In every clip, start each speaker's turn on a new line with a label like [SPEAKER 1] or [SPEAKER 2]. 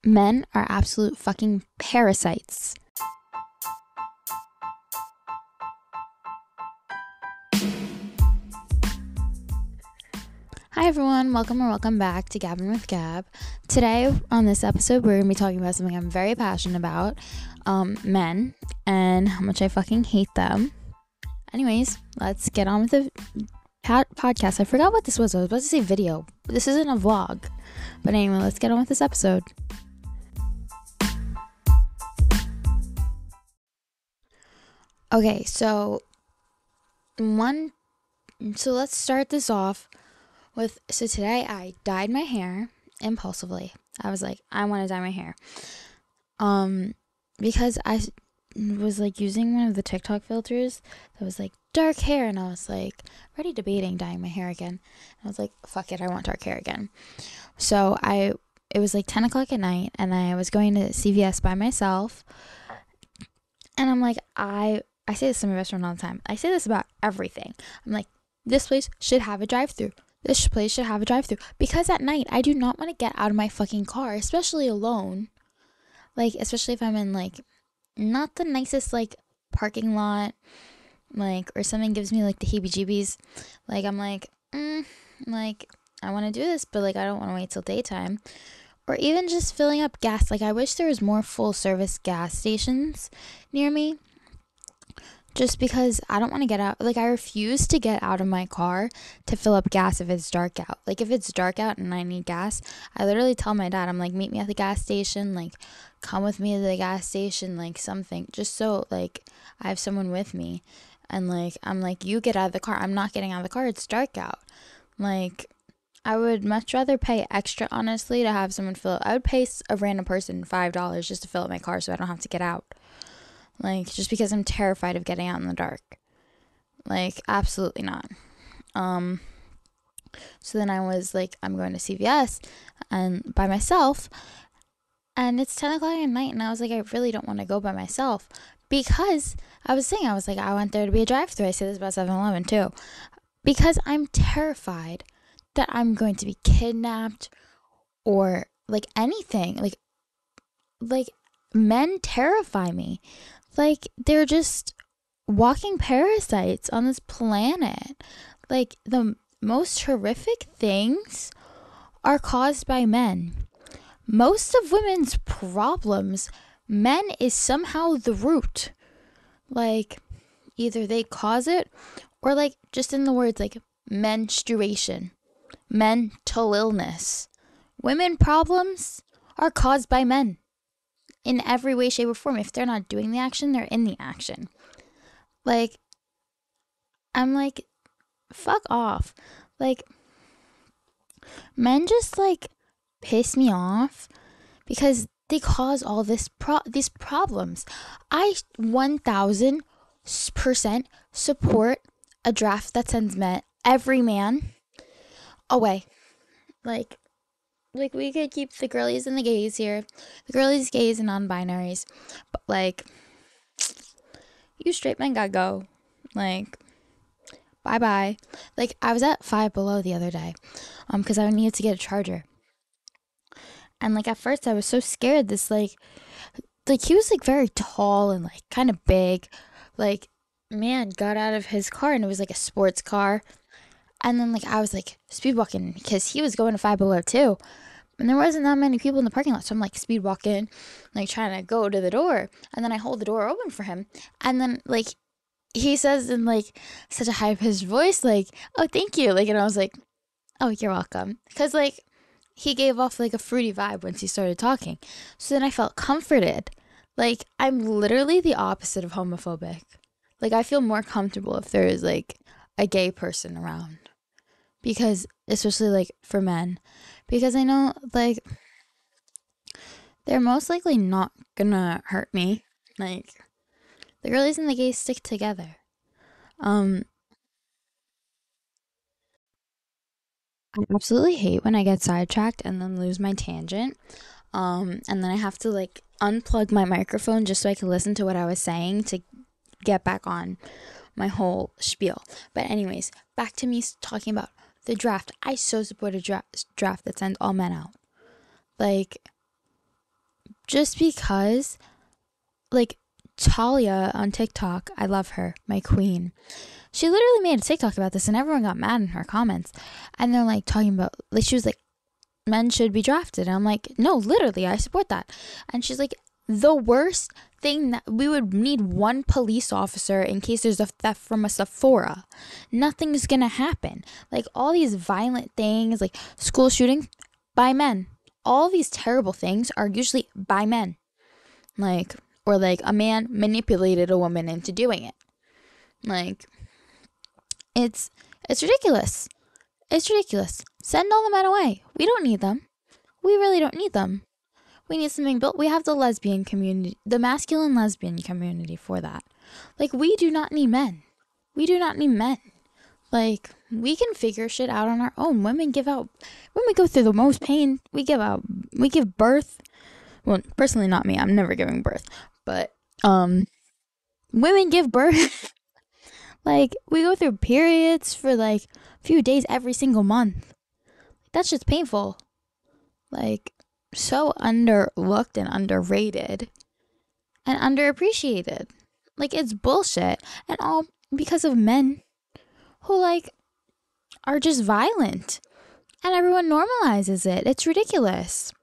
[SPEAKER 1] Men are absolute fucking parasites. Hi everyone, welcome back to Gabbin with Gab. Today on this episode we're going to be talking about something I'm very passionate about, men, and how much I fucking hate them. Anyways, let's get on with the podcast. I forgot what this was. I was about to say video. This isn't a vlog. But anyway, let's get on with this episode. Okay, so let's start this off with, so today I dyed my hair impulsively. I was like, I want to dye my hair. Because I was like using one of the TikTok filters that was like dark hair, and I was like already debating dyeing my hair again. And I was like, fuck it, I want dark hair again. So it was like 10 o'clock at night, and I was going to CVS by myself. And I'm like, I say this to my best friend all the time. I say this about everything. I'm like, this place should have a drive-thru. This place should have a drive-thru. Because at night, I do not want to get out of my fucking car, especially alone. Like, especially if I'm in, like, not the nicest, like, parking lot. Like, or something gives me, like, the heebie-jeebies. Like, I'm like, like, I want to do this, but, like, I don't want to wait till daytime. Or even just filling up gas. Like, I wish there was more full-service gas stations near me. Just because I don't want to get out. Like, I refuse to get out of my car to fill up gas if it's dark out. Like, if it's dark out and I need gas, I literally tell my dad, I'm like, meet me at the gas station. Like, come with me to the gas station. Like, something. Just so, like, I have someone with me. And, like, I'm like, you get out of the car. I'm not getting out of the car. It's dark out. Like, I would much rather pay extra, honestly, to have someone fill it. I would pay a random person $5 just to fill up my car so I don't have to get out. Like, just because I'm terrified of getting out in the dark. Like, absolutely not. So then I was like, I'm going to CVS and by myself. And it's 10 o'clock at night. And I was like, I really don't want to go by myself. Because I was like, I want there to be a drive-thru. I say this about 7-Eleven too. Because I'm terrified that I'm going to be kidnapped or like anything. Like men terrify me. Like, they're just walking parasites on this planet. Like, the most horrific things are caused by men. Most of women's problems, men is somehow the root. Like, either they cause it, or like, just in the words, like, menstruation, mental illness. Women problems are caused by men. In every way, shape, or form. If they're not doing the action, they're in the action. Like, I'm like, fuck off. Like, men just, like, piss me off because they cause all these problems. I 1000% support a draft that sends every man away. Like, we could keep the girlies and the gays here. The girlies, gays, and non-binaries. But, like, you straight men gotta go. Like, bye-bye. Like, I was at Five Below the other day. Because I needed to get a charger. And, like, at first I was so scared. This, like, he was, like, very tall and, like, kind of big. Like, man got out of his car, and it was, like, a sports car. And then, like, I was, like, speed walking because he was going to Five Below too. And there wasn't that many people in the parking lot. So I'm, like, speed walking, like, trying to go to the door. And then I hold the door open for him. And then, like, he says in, like, such a high-pitched voice, like, oh, thank you. Like, and I was like, oh, you're welcome. Because, like, he gave off, like, a fruity vibe once he started talking. So then I felt comforted. Like, I'm literally the opposite of homophobic. Like, I feel more comfortable if there is, like, a gay person around. Because, especially, like, for men. Because I know, like, they're most likely not gonna hurt me. Like, the girlies and the gays stick together. I absolutely hate when I get sidetracked and then lose my tangent. And then I have to, like, unplug my microphone just so I can listen to what I was saying to get back on my whole spiel. But anyways, back to me talking about the draft. I so support a draft that sends all men out. Like, just because, like, Talia on TikTok, I love her, my queen. She literally made a TikTok about this and everyone got mad in her comments. And they're like talking about, like, she was like, men should be drafted. And I'm like, no, literally, I support that. And she's like, the worst thing that we would need one police officer in case there's a theft from a Sephora. Nothing's gonna happen. Like, all these violent things, like school shootings, by men. All these terrible things are usually by men. Like, or like a man manipulated a woman into doing it. Like, it's ridiculous. It's ridiculous. Send all the men away. We don't need them. We really don't need them. We need something built. We have the lesbian community, the masculine lesbian community for that. Like, we do not need men. We do not need men. Like, we can figure shit out on our own. Women go through the most pain. We give birth. Well, personally, not me. I'm never giving birth. But, women give birth. Like, we go through periods for, like, a few days every single month. That's just painful. Like, so underlooked and underrated and underappreciated. Like, it's bullshit. And all because of men who, like, are just violent. And everyone normalizes it. It's ridiculous.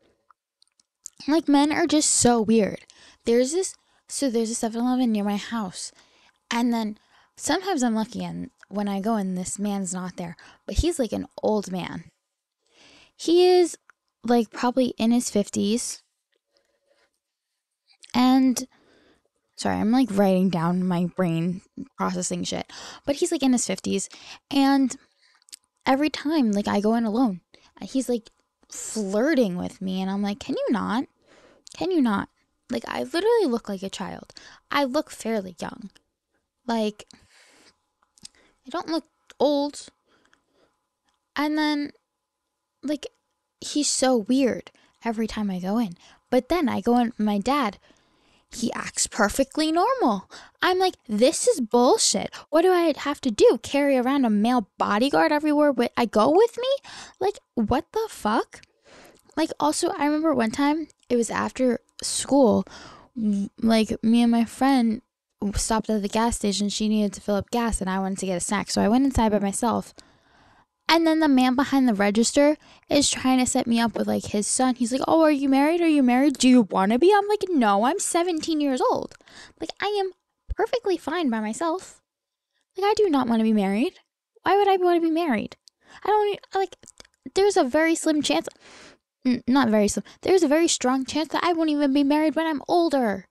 [SPEAKER 1] Like, men are just so weird. There's a 7-Eleven near my house. And then sometimes I'm lucky and when I go and this man's not there. But he's like an old man. He is like probably in his 50s. And sorry, I'm like writing down my brain processing shit. But he's like in his 50s. And every time like I go in alone, he's like flirting with me. And I'm like, can you not? Can you not? Like, I literally look like a child. I look fairly young. Like, I don't look old. And then, like, he's so weird every time I go in. But then I go in with my dad. He acts perfectly normal. I'm like, this is bullshit. What do I have to do? Carry around a male bodyguard everywhere I go with me? Like, what the fuck? Like, also, I remember one time, it was after school, like, me and my friend stopped at the gas station. She needed to fill up gas, and I wanted to get a snack. So I went inside by myself. And then the man behind the register is trying to set me up with, like, his son. He's like, oh, are you married? Are you married? Do you want to be? I'm like, no, I'm 17 years old. Like, I am perfectly fine by myself. Like, I do not want to be married. Why would I want to be married? I don't, like, there's a very slim chance... Not very slim. There's a very strong chance that I won't even be married when I'm older.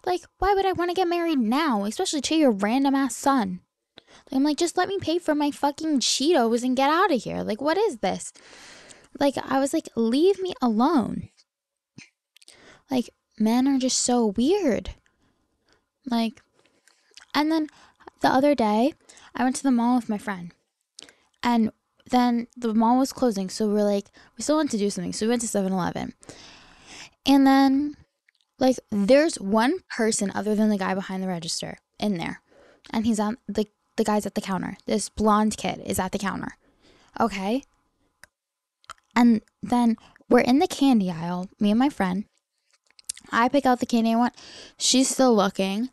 [SPEAKER 1] Like, why would I want to get married now? Especially to your random ass son. Like, I'm like, just let me pay for my fucking Cheetos and get out of here. Like, what is this? Like, I was like, leave me alone. Like, men are just so weird. Like, and then the other day, I went to the mall with my friend. And then the mall was closing, so we're like, we still want to do something, so we went to 7-Eleven. And then, like, there's one person other than the guy behind the register in there, and he's on the guy's at the counter. This blonde kid is at the counter. Okay, and then we're in the candy aisle, me and my friend. I pick out the candy I want. She's still looking.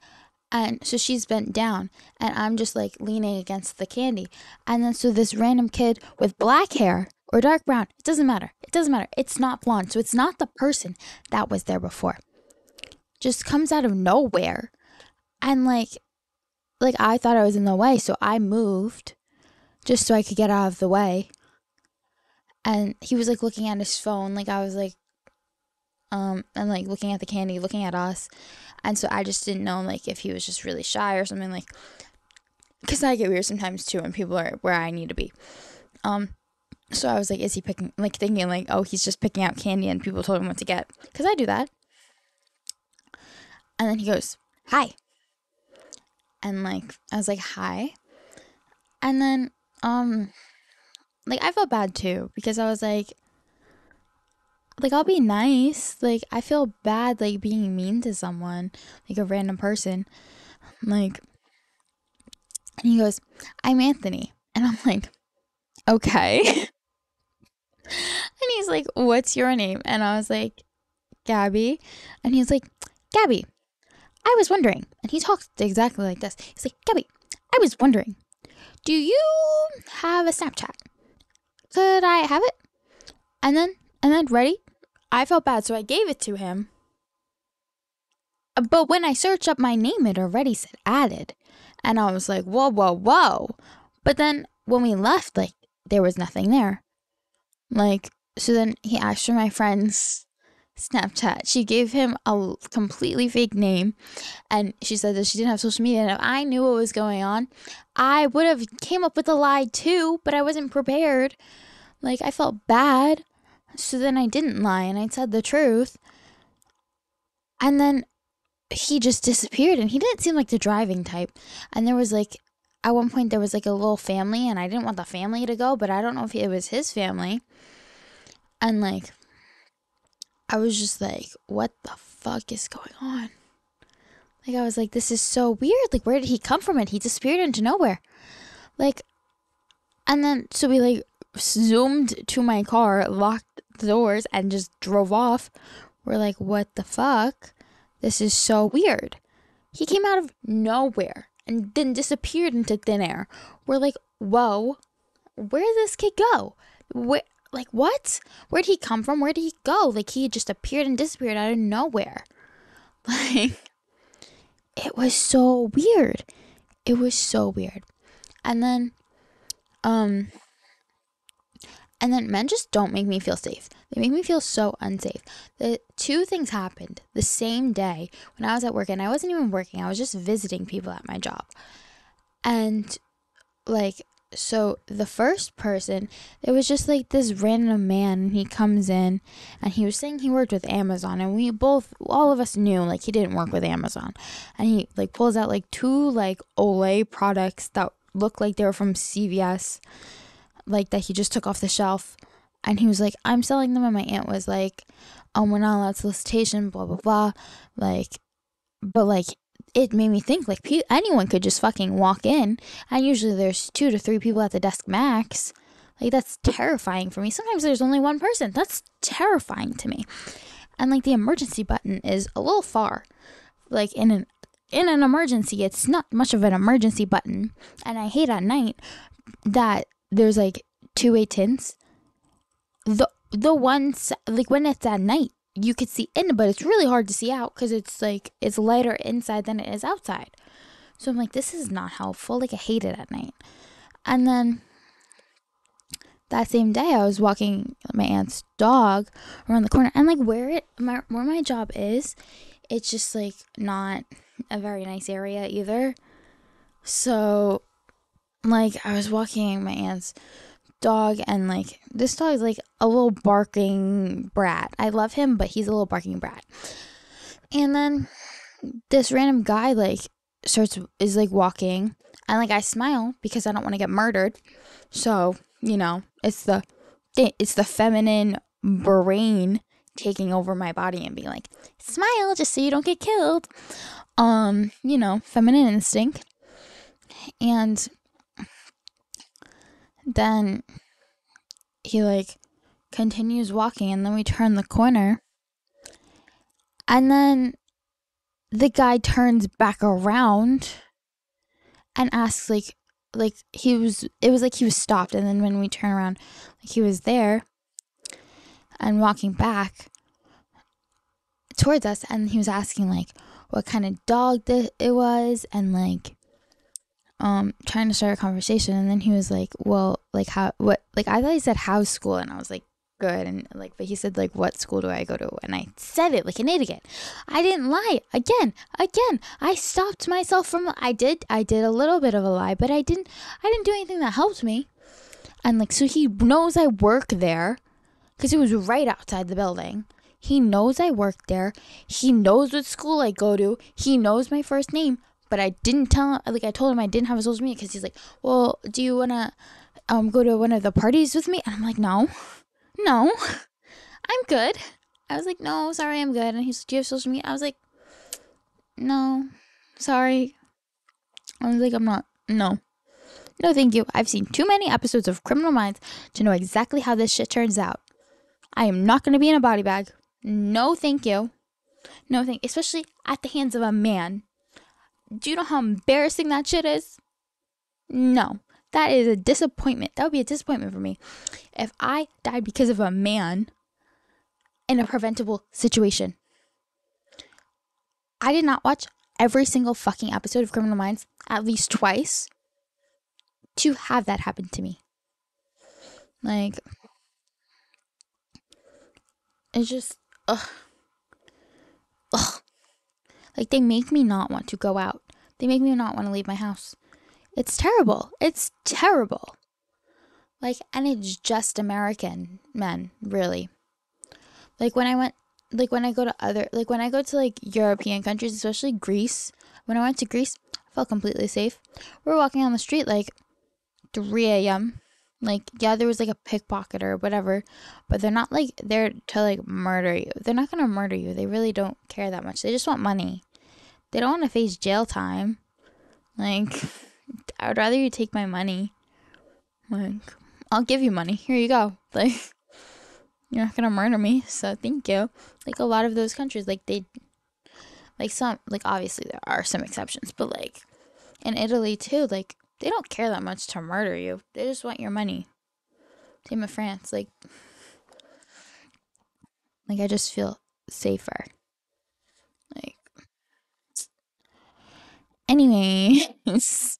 [SPEAKER 1] And so she's bent down and I'm just like leaning against the candy. And then so this random kid with black hair or dark brown, it doesn't matter. It doesn't matter. It's not blonde. So it's not the person that was there before. Just comes out of nowhere. And like I thought I was in the way. So I moved just so I could get out of the way. And he was like looking at his phone. Like I was like, and like looking at the candy, looking at us. And so I just didn't know like if he was just really shy or something, like, because I get weird sometimes too when people are where I need to be. So I was like, is he picking, like thinking like, oh, he's just picking out candy and people told him what to get, because I do that. And then he goes, hi. And like I was like, hi. And then like I felt bad too, because I was like I'll be nice. Like, I feel bad, like, being mean to someone, like, a random person. Like, and he goes, I'm Anthony. And I'm like, okay. And he's like, what's your name? And I was like, Gabby. And he's like, Gabby, I was wondering. And he talks exactly like this. He's like, Gabby, I was wondering, do you have a Snapchat? Could I have it? And then, ready? I felt bad, so I gave it to him. But when I searched up my name, it already said added. And I was like, whoa, whoa, whoa. But then when we left, like, there was nothing there. Like, so then he asked for my friend's Snapchat. She gave him a completely fake name. And she said that she didn't have social media. And if I knew what was going on, I would have came up with a lie too. But I wasn't prepared. Like, I felt bad. So then I didn't lie and I said the truth. And then he just disappeared, and he didn't seem like the driving type. And there was like, at one point there was like a little family, and I didn't want the family to go, but I don't know if it was his family. And like, I was just like, what the fuck is going on? Like, I was like, this is so weird. Like, where did he come from? And he disappeared into nowhere. Like, and then, so we like zoomed to my car, locked the doors, and just drove off. We're like, what the fuck? This is so weird. He came out of nowhere and then disappeared into thin air. We're like, whoa, where did this kid go? Where, like, what? Where did he come from? Where did he go? Like, he just appeared and disappeared out of nowhere. Like, it was so weird. It was so weird. And then men just don't make me feel safe. They make me feel so unsafe. The two things happened the same day when I was at work, and I wasn't even working. I was just visiting people at my job. And like, so the first person, it was just like this random man, and he comes in and he was saying he worked with Amazon, and all of us knew like he didn't work with Amazon. And he like pulls out like two like Olay products that looked like they were from CVS, like that he just took off the shelf. And he was like, I'm selling them. And my aunt was like, we're not allowed solicitation, blah, blah, blah. Like, but like, it made me think like anyone could just fucking walk in. And usually there's 2 to 3 people at the desk max. Like, that's terrifying for me. Sometimes there's only one person. That's terrifying to me. And like, the emergency button is a little far. Like, in an emergency, it's not much of an emergency button. And I hate at night that there's like 2-way tints. The ones like when it's at night you could see in, but it's really hard to see out because it's like it's lighter inside than it is outside. So I'm like, this is not helpful. Like, I hate it at night. And then that same day I was walking my aunt's dog around the corner, and like where my job is, it's just like not a very nice area either. So like, I was walking my aunt's dog, and like, this dog is like a little barking brat. I love him, but he's a little barking brat. And then this random guy like is like walking, and like I smile because I don't want to get murdered. So, you know, it's the feminine brain taking over my body and being like, smile just so you don't get killed. You know, feminine instinct. And then he like continues walking, and then we turn the corner, and then the guy turns back around and asks like it was like he was stopped, and then when we turn around, like he was there and walking back towards us, and he was asking like what kind of dog it was, and like trying to start a conversation. And then he was like, well, like I thought he said how's school, and I was like, good. And like, but he said like, what school do I go to? And I said it like an idiot. I didn't lie. Again, I stopped myself from, I did a little bit of a lie, but I didn't do anything that helped me. And like, so he knows I work there because it was right outside the building. He knows I work there. He knows what school I go to. He knows my first name. But I didn't tell him, like I told him I didn't have a social media because he's like, well, do you want to go to one of the parties with me? And I'm like, no, I'm good. I was like, no, sorry, I'm good. And he's like, do you have social media? I was like, no, sorry. I was like, I'm not, no, thank you. I've seen too many episodes of Criminal Minds to know exactly how this shit turns out. I am not going to be in a body bag. No, thank you. No, thank. Especially at the hands of a man. Do you know how embarrassing that shit is? No, that is a disappointment. That would be a disappointment for me if I died because of a man in a preventable situation. I did not watch every single fucking episode of Criminal Minds at least twice to have that happen to me. Like, it's just, ugh. Ugh. Like, they make me not want to go out. They make me not want to leave my house. It's terrible. It's terrible. Like, and it's just American men, really. Like, when I go to like European countries, especially Greece, when I went to Greece, I felt completely safe. We were walking on the street like 3 a.m. Like, yeah, there was like a pickpocket or whatever, but they're not like there to like murder you. They're not gonna murder you. They really don't care that much. They just want money. They don't want to face jail time. Like, I would rather you take my money. Like, I'll give you money. Here you go. Like, you're not gonna murder me, so thank you. Like, a lot of those countries, like, they, like, some, like, obviously there are some exceptions, but like in Italy too, like, they don't care that much to murder you. They just want your money. Same with France. Like I just feel safer. Like, anyways,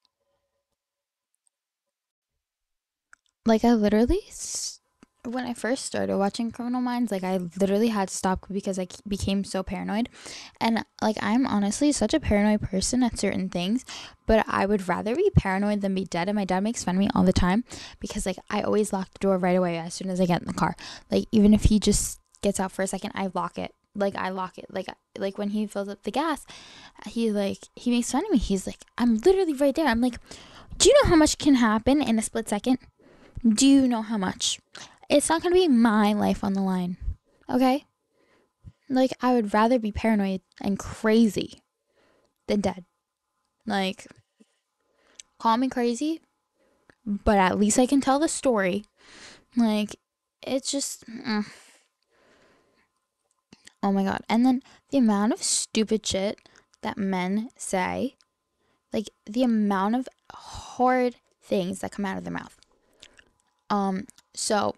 [SPEAKER 1] like, I literally, when I first started watching Criminal Minds, like, I literally had to stop because I became so paranoid. And like, I'm honestly such a paranoid person at certain things, but I would rather be paranoid than be dead. And my dad makes fun of me all the time because like, I always lock the door right away as soon as I get in the car. Like, even if he just gets out for a second, I lock it. Like when he fills up the gas, he makes fun of me. He's like, I'm literally right there. I'm like, do you know how much can happen in a split second? Do you know how much? It's not going to be my life on the line. Okay? Like, I would rather be paranoid and crazy than dead. Like, call me crazy, but at least I can tell the story. Like, it's just, oh my god. And then the amount of stupid shit that men say, like, the amount of horrid things that come out of their mouth. So,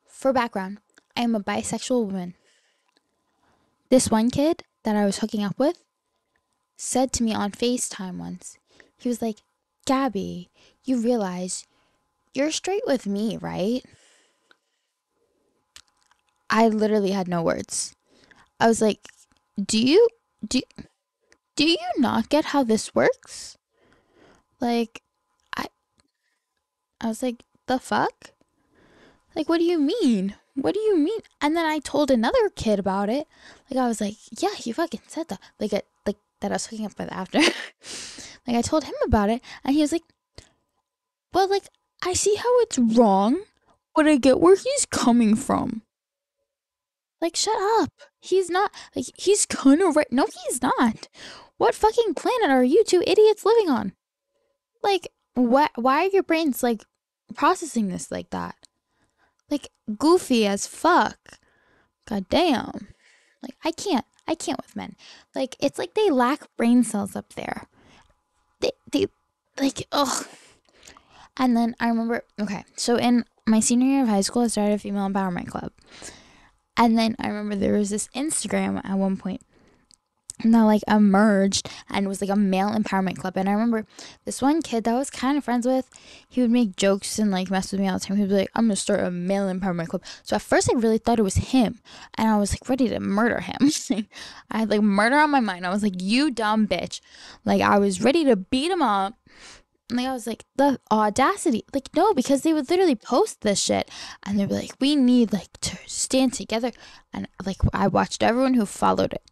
[SPEAKER 1] for background, I am a bisexual woman. This one kid that I was hooking up with said to me on FaceTime once, he was like, Gabby, you realize you're straight with me, right? I literally had no words. I was like, do you not get how this works? Like, I was like, the fuck? Like, what do you mean? What do you mean? And then I told another kid about it. Like, I was like, yeah, he fucking said that. Like that I was hooking up with after. Like, I told him about it, and he was like, well, like, I see how it's wrong, but I get where he's coming from. Like, shut up. He's not, like, he's kind of right. No, he's not. What fucking planet are you two idiots living on? Like, what? Why are your brains, like, processing this like that? Like, goofy as fuck. God damn. Like, I can't with men. Like, it's like they lack brain cells up there. They like, ugh. And then I remember, okay, so in my senior year of high school, I started a female empowerment club. And then I remember there was this Instagram at one point that like emerged and was like a male empowerment club. And I remember this one kid that I was kind of friends with, he would make jokes and like mess with me all the time. He'd be like, I'm gonna start a male empowerment club. So at first I really thought it was him, and I was like ready to murder him. I had like murder on my mind. I was like, you dumb bitch. Like, I was ready to beat him up. Like, I was like, the audacity. Like, no, because they would literally post this shit and they'd be like, we need like to stand together. And like, I watched everyone who followed it,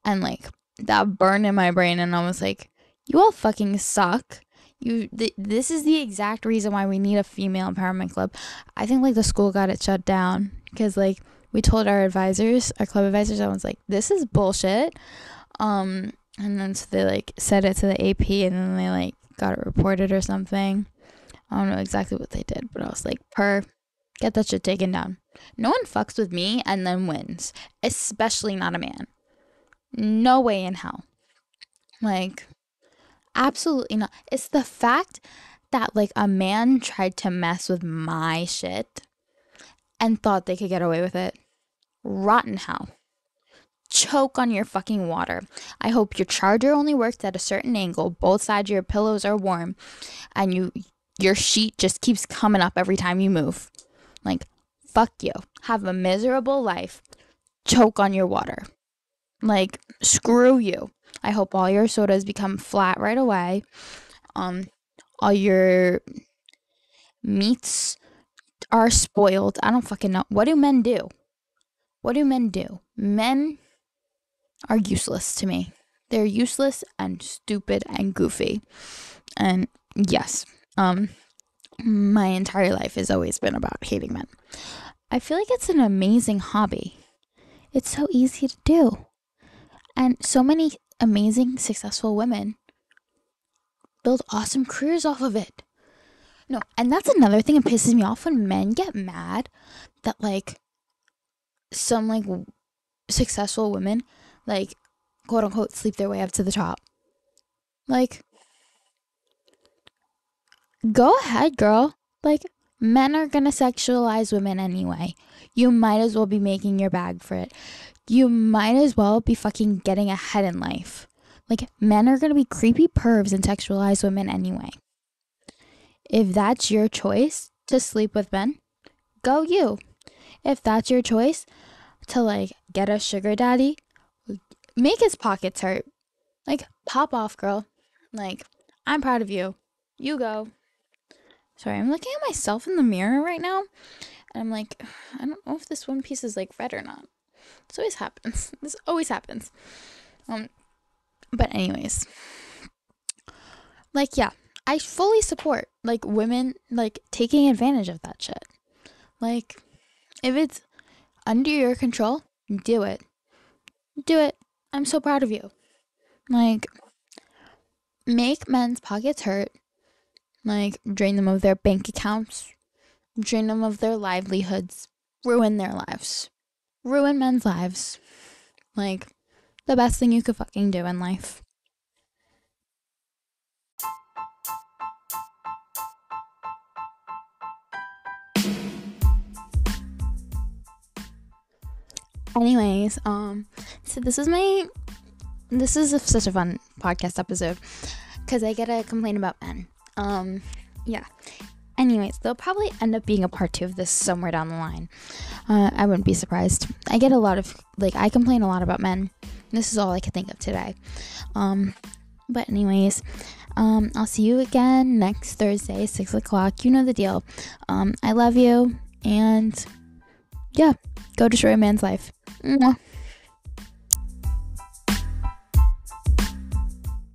[SPEAKER 1] and like, that burned in my brain, and I was like, you all fucking suck. This is the exact reason why we need a female empowerment club. I think like the school got it shut down because like we told our advisors, our club advisors, I was like, this is bullshit. And then so they like said it to the AP, and then they like got it reported or something. I don't know exactly what they did, but I was like, Get that shit taken down. No one fucks with me and then wins, especially not a man. No way in hell. Like, absolutely not. It's the fact that like a man tried to mess with my shit and thought they could get away with it. Rotten hell. Choke on your fucking water. I hope your charger only works at a certain angle, both sides of your pillows are warm, and your sheet just keeps coming up every time you move. Like, fuck you. Have a miserable life. Choke on your water. Like, screw you. I hope all your sodas become flat right away. All your meats are spoiled. I don't fucking know. What do men do? What do men do? Men are useless to me. They're useless and stupid and goofy. And yes, my entire life has always been about hating men. I feel like it's an amazing hobby. It's so easy to do. And so many amazing, successful women build awesome careers off of it. No, and that's another thing that pisses me off when men get mad that like some like successful women like quote unquote sleep their way up to the top. Like, go ahead, girl. Like, men are gonna sexualize women anyway. You might as well be making your bag for it. You might as well be fucking getting ahead in life. Like, men are gonna be creepy pervs and sexualize women anyway. If that's your choice to sleep with men, go you. If that's your choice to like get a sugar daddy, make his pockets hurt. Like, pop off, girl. Like, I'm proud of you. You go. Sorry, I'm looking at myself in the mirror right now. And I'm like, I don't know if this one piece is like red or not. This always happens. This always happens. But anyways. Like, yeah. I fully support like women like taking advantage of that shit. Like, if it's under your control, do it. Do it. I'm so proud of you. Like, make men's pockets hurt. Like, drain them of their bank accounts. Drain them of their livelihoods. Ruin their lives. Ruin men's lives. Like, the best thing you could fucking do in life. Anyways, so this is such a fun podcast episode because I get to complain about men. Yeah. Anyways, there'll probably end up being a part 2 of this somewhere down the line. I wouldn't be surprised. I get a lot of, like, I complain a lot about men. This is all I could think of today. But anyways, I'll see you again next Thursday, 6 o'clock. You know the deal. I love you, and yeah, go destroy a man's life. Mwah.